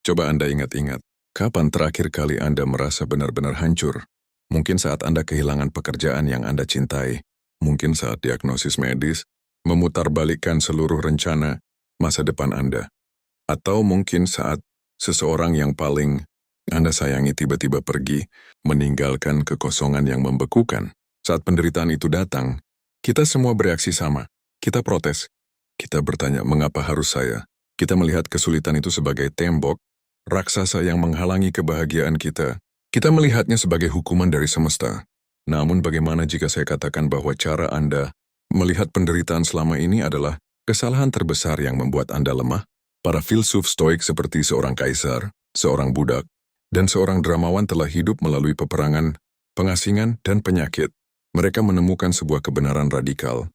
Coba Anda ingat-ingat, kapan terakhir kali Anda merasa benar-benar hancur? Mungkin saat Anda kehilangan pekerjaan yang Anda cintai, mungkin saat diagnosis medis, memutarbalikkan seluruh rencana masa depan Anda. Atau mungkin saat seseorang yang paling Anda sayangi tiba-tiba pergi, meninggalkan kekosongan yang membekukan. Saat penderitaan itu datang, kita semua bereaksi sama. Kita protes. Kita bertanya, mengapa harus saya? Kita melihat kesulitan itu sebagai tembok, raksasa yang menghalangi kebahagiaan kita. Kita melihatnya sebagai hukuman dari semesta. Namun bagaimana jika saya katakan bahwa cara Anda melihat penderitaan selama ini adalah kesalahan terbesar yang membuat Anda lemah? Para filsuf stoik seperti seorang kaisar, seorang budak, dan seorang dramawan telah hidup melalui peperangan, pengasingan, dan penyakit. Mereka menemukan sebuah kebenaran radikal.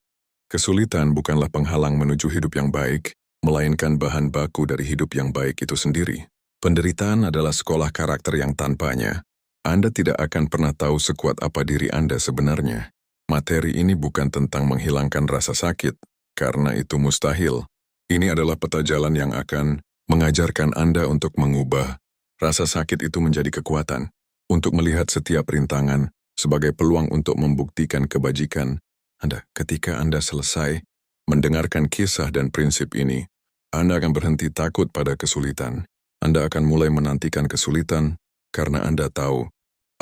Kesulitan bukanlah penghalang menuju hidup yang baik, melainkan bahan baku dari hidup yang baik itu sendiri. Penderitaan adalah sekolah karakter yang tanpanya Anda tidak akan pernah tahu sekuat apa diri Anda sebenarnya. Materi ini bukan tentang menghilangkan rasa sakit, karena itu mustahil. Ini adalah peta jalan yang akan mengajarkan Anda untuk mengubah rasa sakit itu menjadi kekuatan, untuk melihat setiap rintangan sebagai peluang untuk membuktikan kebajikan Anda. Ketika Anda selesai mendengarkan kisah dan prinsip ini, Anda akan berhenti takut pada kesulitan. Anda akan mulai menantikan kesulitan karena Anda tahu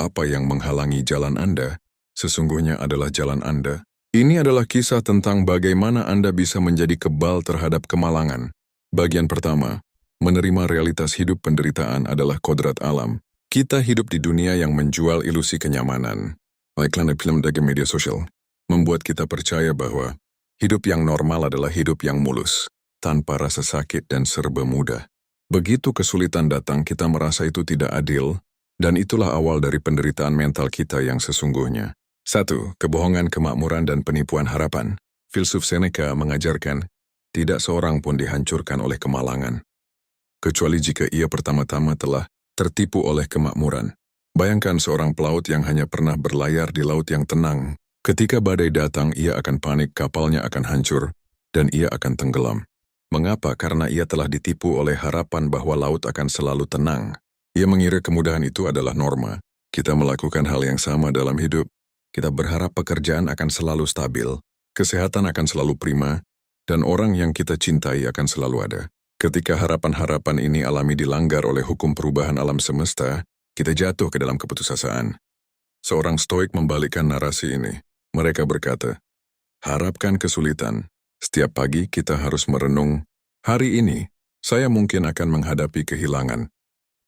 apa yang menghalangi jalan Anda sesungguhnya adalah jalan Anda. Ini adalah kisah tentang bagaimana Anda bisa menjadi kebal terhadap kemalangan. Bagian pertama, menerima realitas hidup penderitaan adalah kodrat alam. Kita hidup di dunia yang menjual ilusi kenyamanan. Iklan film dari media sosial membuat kita percaya bahwa hidup yang normal adalah hidup yang mulus, tanpa rasa sakit dan serba mudah. Begitu kesulitan datang, kita merasa itu tidak adil, dan itulah awal dari penderitaan mental kita yang sesungguhnya. 1. Kebohongan, kemakmuran, dan penipuan harapan. Filsuf Seneca mengajarkan, tidak seorang pun dihancurkan oleh kemalangan, kecuali jika ia pertama-tama telah tertipu oleh kemakmuran. Bayangkan seorang pelaut yang hanya pernah berlayar di laut yang tenang. Ketika badai datang, ia akan panik, kapalnya akan hancur, dan ia akan tenggelam. Mengapa? Karena ia telah ditipu oleh harapan bahwa laut akan selalu tenang. Ia mengira kemudahan itu adalah norma. Kita melakukan hal yang sama dalam hidup. Kita berharap pekerjaan akan selalu stabil, kesehatan akan selalu prima, dan orang yang kita cintai akan selalu ada. Ketika harapan-harapan ini alami dilanggar oleh hukum perubahan alam semesta, kita jatuh ke dalam keputusasaan. Seorang stoik membalikkan narasi ini. Mereka berkata, harapkan kesulitan. Setiap pagi kita harus merenung, hari ini saya mungkin akan menghadapi kehilangan,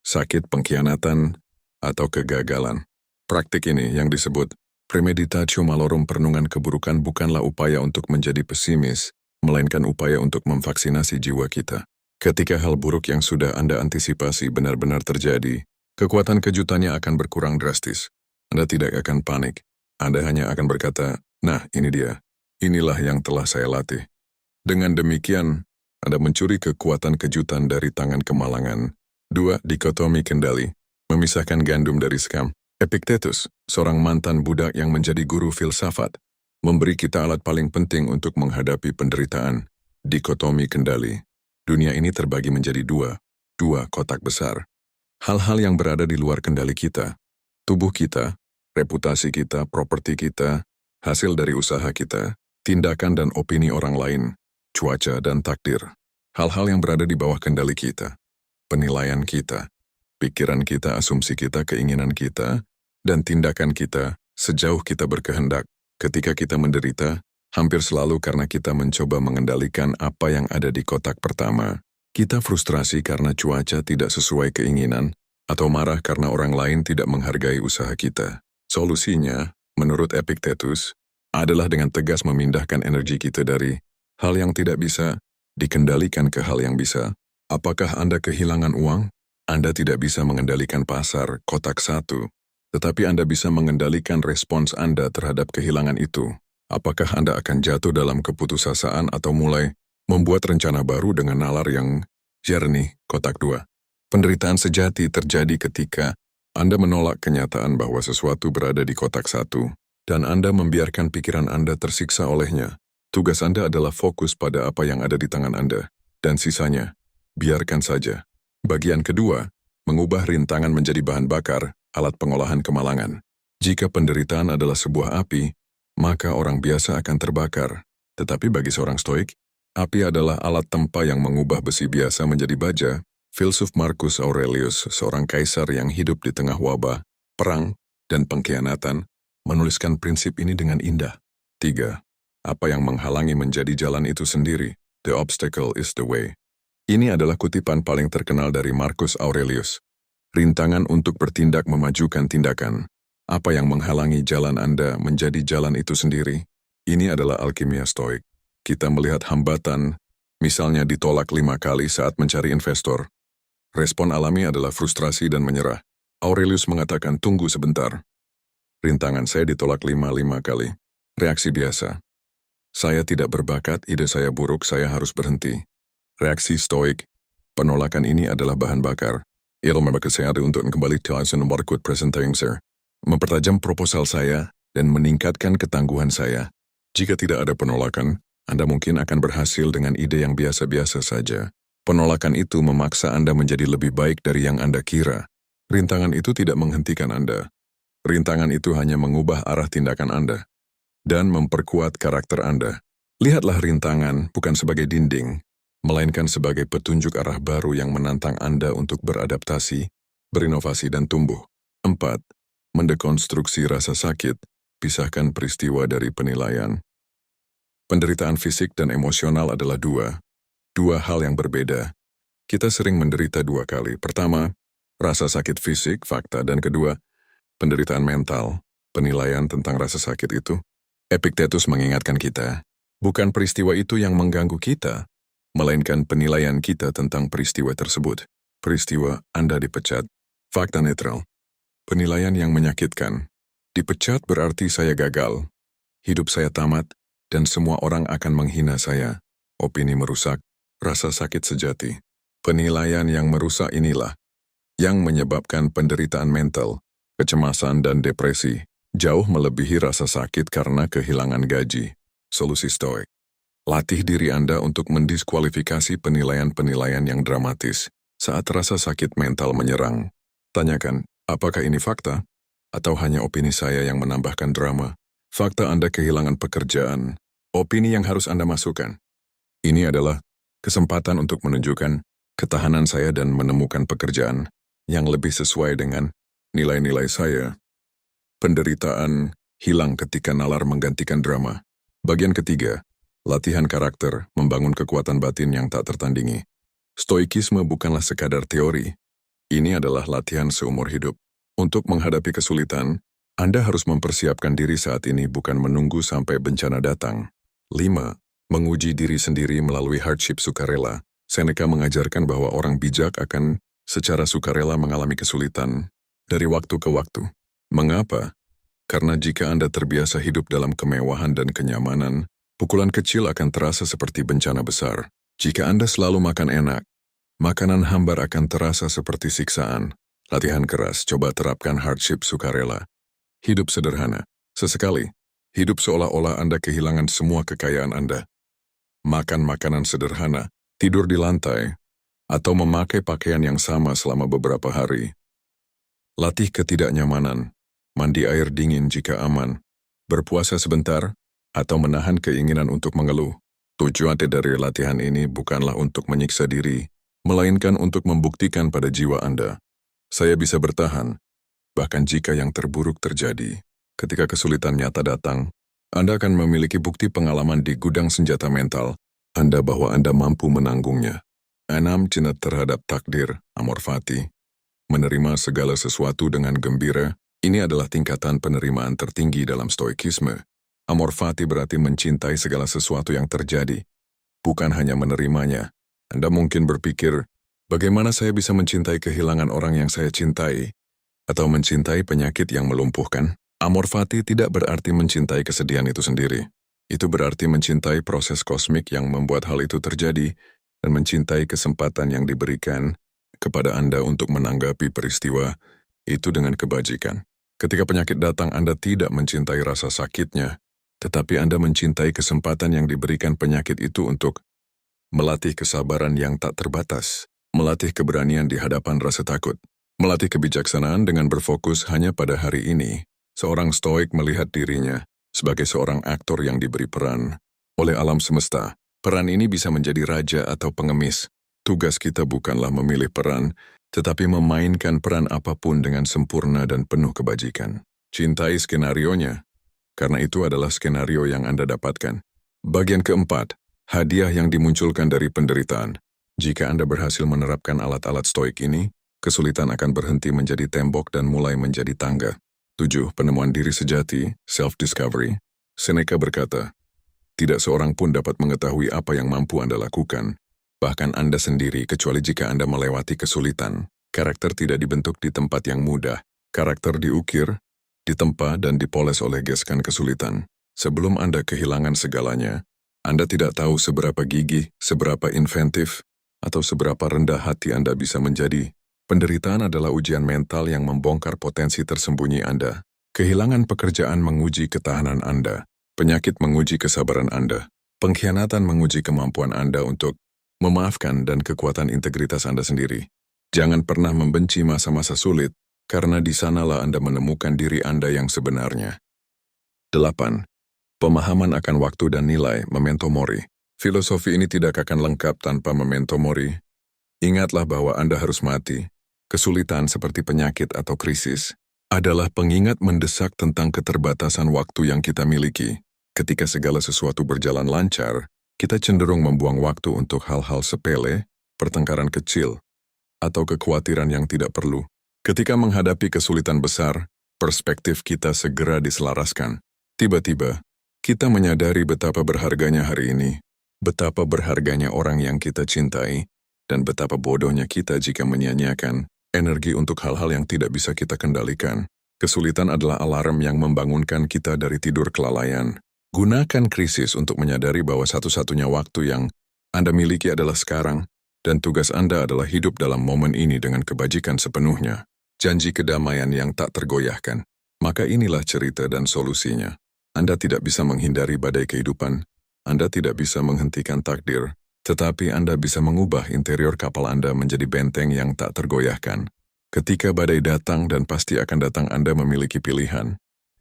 sakit, pengkhianatan, atau kegagalan. Praktik ini yang disebut premeditatio malorum, perenungan keburukan, bukanlah upaya untuk menjadi pesimis, melainkan upaya untuk memvaksinasi jiwa kita. Ketika hal buruk yang sudah Anda antisipasi benar-benar terjadi, kekuatan kejutannya akan berkurang drastis. Anda tidak akan panik. Anda hanya akan berkata, nah ini dia. Inilah yang telah saya latih. Dengan demikian, Anda mencuri kekuatan kejutan dari tangan kemalangan. 2. Dikotomi kendali. Memisahkan gandum dari sekam. Epictetus, seorang mantan budak yang menjadi guru filsafat, memberi kita alat paling penting untuk menghadapi penderitaan. Dikotomi kendali. Dunia ini terbagi menjadi dua kotak besar. Hal-hal yang berada di luar kendali kita. Tubuh kita, reputasi kita, properti kita, hasil dari usaha kita, tindakan dan opini orang lain, cuaca dan takdir. Hal-hal yang berada di bawah kendali kita, penilaian kita, pikiran kita, asumsi kita, keinginan kita, dan tindakan kita sejauh kita berkehendak. Ketika kita menderita, hampir selalu karena kita mencoba mengendalikan apa yang ada di kotak pertama. Kita frustrasi karena cuaca tidak sesuai keinginan, atau marah karena orang lain tidak menghargai usaha kita. Solusinya, menurut Epictetus, adalah dengan tegas memindahkan energi kita dari hal yang tidak bisa dikendalikan ke hal yang bisa. Apakah Anda kehilangan uang? Anda tidak bisa mengendalikan pasar, kotak 1, tetapi Anda bisa mengendalikan respons Anda terhadap kehilangan itu. Apakah Anda akan jatuh dalam keputusasaan atau mulai membuat rencana baru dengan nalar yang jernih, kotak 2. Penderitaan sejati terjadi ketika Anda menolak kenyataan bahwa sesuatu berada di kotak 1, dan Anda membiarkan pikiran Anda tersiksa olehnya. Tugas Anda adalah fokus pada apa yang ada di tangan Anda, dan sisanya, biarkan saja. Bagian kedua, mengubah rintangan menjadi bahan bakar, alat pengolahan kemalangan. Jika penderitaan adalah sebuah api, maka orang biasa akan terbakar. Tetapi bagi seorang stoik, api adalah alat tempa yang mengubah besi biasa menjadi baja. Filsuf Marcus Aurelius, seorang kaisar yang hidup di tengah wabah, perang, dan pengkhianatan, menuliskan prinsip ini dengan indah. 3. Apa yang menghalangi menjadi jalan itu sendiri? The obstacle is the way. Ini adalah kutipan paling terkenal dari Marcus Aurelius. Rintangan untuk bertindak memajukan tindakan. Apa yang menghalangi jalan Anda menjadi jalan itu sendiri? Ini adalah alkimia stoik. Kita melihat hambatan, misalnya ditolak 5 kali saat mencari investor. Respon alami adalah frustrasi dan menyerah. Aurelius mengatakan, tunggu sebentar. Rintangan saya ditolak 5 kali. Reaksi biasa. Saya tidak berbakat, ide saya buruk, saya harus berhenti. Reaksi stoik. Penolakan ini adalah bahan bakar. Ia membakar saya untuk kembali Tyson Markwood presenting sir. Mempertajam proposal saya dan meningkatkan ketangguhan saya. Jika tidak ada penolakan, Anda mungkin akan berhasil dengan ide yang biasa-biasa saja. Penolakan itu memaksa Anda menjadi lebih baik dari yang Anda kira. Rintangan itu tidak menghentikan Anda. Rintangan itu hanya mengubah arah tindakan Anda dan memperkuat karakter Anda. Lihatlah rintangan bukan sebagai dinding, melainkan sebagai petunjuk arah baru yang menantang Anda untuk beradaptasi, berinovasi, dan tumbuh. 4. Mendekonstruksi rasa sakit, pisahkan peristiwa dari penilaian. Penderitaan fisik dan emosional adalah dua hal yang berbeda. Kita sering menderita 2 kali. Pertama, rasa sakit fisik, fakta, dan kedua, penderitaan mental, penilaian tentang rasa sakit itu. Epictetus mengingatkan kita, bukan peristiwa itu yang mengganggu kita, melainkan penilaian kita tentang peristiwa tersebut. Peristiwa Anda dipecat, fakta netral. Penilaian yang menyakitkan. Dipecat berarti saya gagal. Hidup saya tamat, dan semua orang akan menghina saya. Opini merusak, rasa sakit sejati. Penilaian yang merusak inilah yang menyebabkan penderitaan mental, kecemasan, dan depresi, jauh melebihi rasa sakit karena kehilangan gaji. Solusi stoik. Latih diri Anda untuk mendiskualifikasi penilaian-penilaian yang dramatis saat rasa sakit mental menyerang. Tanyakan, apakah ini fakta? Atau hanya opini saya yang menambahkan drama? Fakta Anda kehilangan pekerjaan. Opini yang harus Anda masukkan. Ini adalah kesempatan untuk menunjukkan ketahanan saya dan menemukan pekerjaan yang lebih sesuai dengan nilai-nilai saya. Penderitaan hilang ketika nalar menggantikan drama. Bagian ketiga, latihan karakter, membangun kekuatan batin yang tak tertandingi. Stoikisme bukanlah sekadar teori. Ini adalah latihan seumur hidup. Untuk menghadapi kesulitan, Anda harus mempersiapkan diri saat ini, bukan menunggu sampai bencana datang. 5. Menguji diri sendiri melalui hardship sukarela. Seneca mengajarkan bahwa orang bijak akan secara sukarela mengalami kesulitan dari waktu ke waktu. Mengapa? Karena jika Anda terbiasa hidup dalam kemewahan dan kenyamanan, pukulan kecil akan terasa seperti bencana besar. Jika Anda selalu makan enak, makanan hambar akan terasa seperti siksaan. Latihan keras, coba terapkan hardship sukarela. Hidup sederhana. Sesekali, hidup seolah-olah Anda kehilangan semua kekayaan Anda. Makan makanan sederhana, tidur di lantai, atau memakai pakaian yang sama selama beberapa hari. Latih ketidaknyamanan, mandi air dingin jika aman, berpuasa sebentar, atau menahan keinginan untuk mengeluh. Tujuan dari latihan ini bukanlah untuk menyiksa diri, melainkan untuk membuktikan pada jiwa Anda. Saya bisa bertahan, bahkan jika yang terburuk terjadi. Ketika kesulitan nyata datang, Anda akan memiliki bukti pengalaman di gudang senjata mental Anda bahwa Anda mampu menanggungnya. 6. Cinta terhadap takdir, amor fati. Menerima segala sesuatu dengan gembira, ini adalah tingkatan penerimaan tertinggi dalam stoikisme. Amor fati berarti mencintai segala sesuatu yang terjadi, bukan hanya menerimanya. Anda mungkin berpikir, bagaimana saya bisa mencintai kehilangan orang yang saya cintai, atau mencintai penyakit yang melumpuhkan? Amor fati tidak berarti mencintai kesedihan itu sendiri. Itu berarti mencintai proses kosmik yang membuat hal itu terjadi dan mencintai kesempatan yang diberikan kepada Anda untuk menanggapi peristiwa itu dengan kebajikan. Ketika penyakit datang, Anda tidak mencintai rasa sakitnya, tetapi Anda mencintai kesempatan yang diberikan penyakit itu untuk melatih kesabaran yang tak terbatas. melatih keberanian di hadapan rasa takut, melatih kebijaksanaan dengan berfokus hanya pada hari ini. Seorang stoik melihat dirinya sebagai seorang aktor yang diberi peran oleh alam semesta. Peran ini bisa menjadi raja atau pengemis. Tugas kita bukanlah memilih peran, tetapi memainkan peran apapun dengan sempurna dan penuh kebajikan. Cintai skenarionya, karena itu adalah skenario yang Anda dapatkan. Bagian keempat, hadiah yang dimunculkan dari penderitaan. Jika Anda berhasil menerapkan alat-alat stoik ini, kesulitan akan berhenti menjadi tembok dan mulai menjadi tangga. 7. Penemuan diri sejati, self-discovery. Seneca berkata, tidak seorang pun dapat mengetahui apa yang mampu Anda lakukan, bahkan Anda sendiri kecuali jika Anda melewati kesulitan. Karakter tidak dibentuk di tempat yang mudah. Karakter diukir, ditempa dan dipoles oleh geskan kesulitan. Sebelum Anda kehilangan segalanya, Anda tidak tahu seberapa gigih, seberapa inventif, atau seberapa rendah hati Anda bisa menjadi. Penderitaan adalah ujian mental yang membongkar potensi tersembunyi Anda. Kehilangan pekerjaan menguji ketahanan Anda. Penyakit menguji kesabaran Anda. Pengkhianatan menguji kemampuan Anda untuk memaafkan dan kekuatan integritas Anda sendiri. Jangan pernah membenci masa-masa sulit, karena di sanalah Anda menemukan diri Anda yang sebenarnya. 8. Pemahaman akan waktu dan nilai, memento mori. Filosofi ini tidak akan lengkap tanpa memento mori. Ingatlah bahwa Anda harus mati. Kesulitan seperti penyakit atau krisis adalah pengingat mendesak tentang keterbatasan waktu yang kita miliki. Ketika segala sesuatu berjalan lancar, kita cenderung membuang waktu untuk hal-hal sepele, pertengkaran kecil, atau kekhawatiran yang tidak perlu. Ketika menghadapi kesulitan besar, perspektif kita segera diselaraskan. Tiba-tiba, kita menyadari betapa berharganya hari ini, betapa berharganya orang yang kita cintai, dan betapa bodohnya kita jika menyia-nyiakan energi untuk hal-hal yang tidak bisa kita kendalikan. Kesulitan adalah alarm yang membangunkan kita dari tidur kelalaian. Gunakan krisis untuk menyadari bahwa satu-satunya waktu yang Anda miliki adalah sekarang, dan tugas Anda adalah hidup dalam momen ini dengan kebajikan sepenuhnya. Janji kedamaian yang tak tergoyahkan. Maka inilah cerita dan solusinya. Anda tidak bisa menghindari badai kehidupan. Anda tidak bisa menghentikan takdir. Tetapi Anda bisa mengubah interior kapal Anda menjadi benteng yang tak tergoyahkan. Ketika badai datang dan pasti akan datang, Anda memiliki pilihan.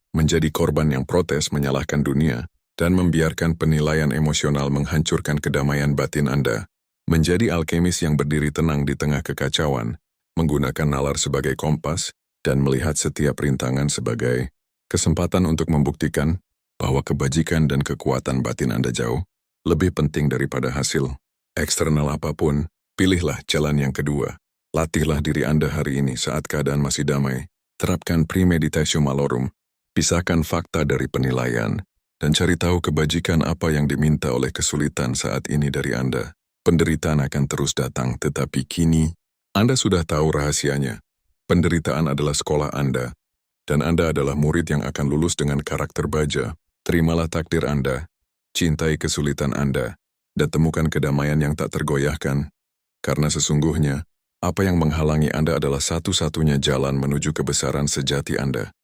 Menjadi korban yang protes menyalahkan dunia, dan membiarkan penilaian emosional menghancurkan kedamaian batin Anda. Menjadi alkemis yang berdiri tenang di tengah kekacauan, menggunakan nalar sebagai kompas, dan melihat setiap rintangan sebagai kesempatan untuk membuktikan bahwa kebajikan dan kekuatan batin Anda jauh lebih penting daripada hasil eksternal apapun. Pilihlah jalan yang kedua. Latihlah diri Anda hari ini saat keadaan masih damai. Terapkan premeditatio malorum. Pisahkan fakta dari penilaian, dan cari tahu kebajikan apa yang diminta oleh kesulitan saat ini dari Anda. Penderitaan akan terus datang, tetapi kini Anda sudah tahu rahasianya. Penderitaan adalah sekolah Anda, dan Anda adalah murid yang akan lulus dengan karakter baja. Terimalah takdir Anda, cintai kesulitan Anda, dan temukan kedamaian yang tak tergoyahkan. Karena sesungguhnya, apa yang menghalangi Anda adalah satu-satunya jalan menuju kebesaran sejati Anda.